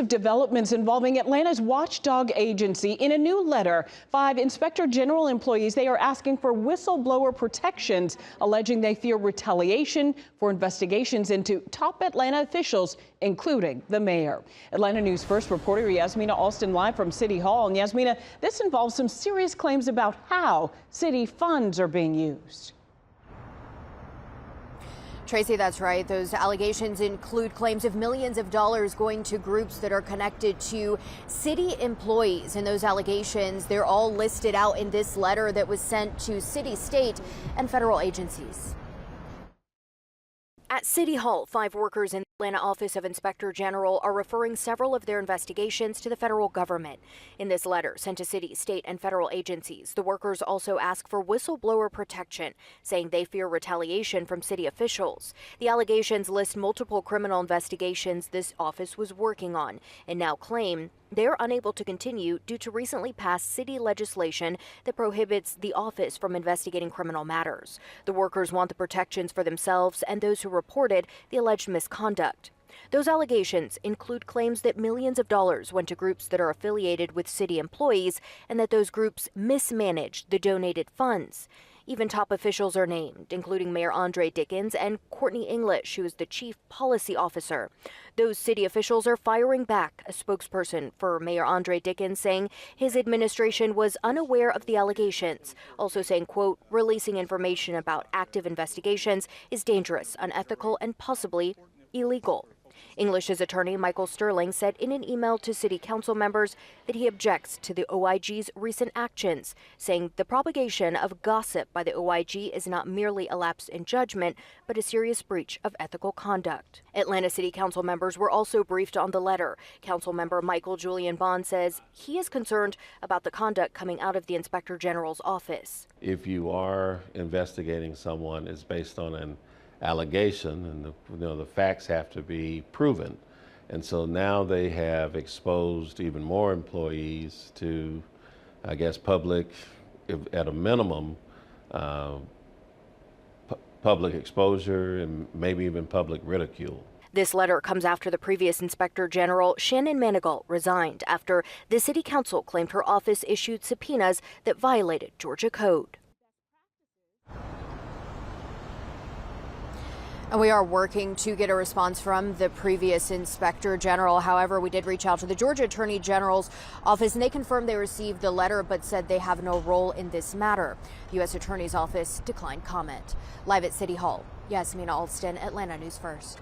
Developments involving Atlanta's watchdog agency. In a new letter, 5 Inspector General employees, they are asking for whistleblower protections, alleging they fear retaliation for investigations into top Atlanta officials, including the mayor. Atlanta News First reporter Yasmina Alston live from City Hall. And Yasmina, this involves some serious claims about how city funds are being used. Tracy, that's right. Those allegations include claims of millions of dollars going to groups that are connected to city employees. And those allegations, they're all listed out in this letter that was sent to city, state, and federal agencies. At City Hall, 5 workers in the Atlanta Office of Inspector General are referring several of their investigations to the federal government. In this letter sent to city, state, and federal agencies, the workers also ask for whistleblower protection, saying they fear retaliation from city officials. The allegations list multiple criminal investigations this office was working on and now claim they are unable to continue due to recently passed city legislation that prohibits the office from investigating criminal matters. The workers want the protections for themselves and those who reported the alleged misconduct. Those allegations include claims that millions of dollars went to groups that are affiliated with city employees and that those groups mismanaged the donated funds. Even top officials are named, including Mayor Andre Dickens and Courtney English, who is the chief policy officer. Those city officials are firing back, a spokesperson for Mayor Andre Dickens saying his administration was unaware of the allegations, also saying, quote, releasing information about active investigations is dangerous, unethical, and possibly illegal. English's attorney, Michael Sterling, said in an email to city council members that he objects to the OIG's recent actions, saying the propagation of gossip by the OIG is not merely a lapse in judgment, but a serious breach of ethical conduct. Atlanta City Council members were also briefed on the letter. Council member Michael Julian Bond says he is concerned about the conduct coming out of the Inspector General's office. If you are investigating someone, it's based on an allegation, and the facts have to be proven. And so now they have exposed even more employees to, I guess, public, at a minimum, public exposure and maybe even public ridicule. This letter comes after the previous Inspector General, Shannon Manigault, resigned after the City Council claimed her office issued subpoenas that violated Georgia code. And we are working to get a response from the previous Inspector General. However, we did reach out to the Georgia Attorney General's office, and they confirmed they received the letter but said they have no role in this matter. The U.S. Attorney's Office declined comment. Live at City Hall, Yasmina Alston, Atlanta News First.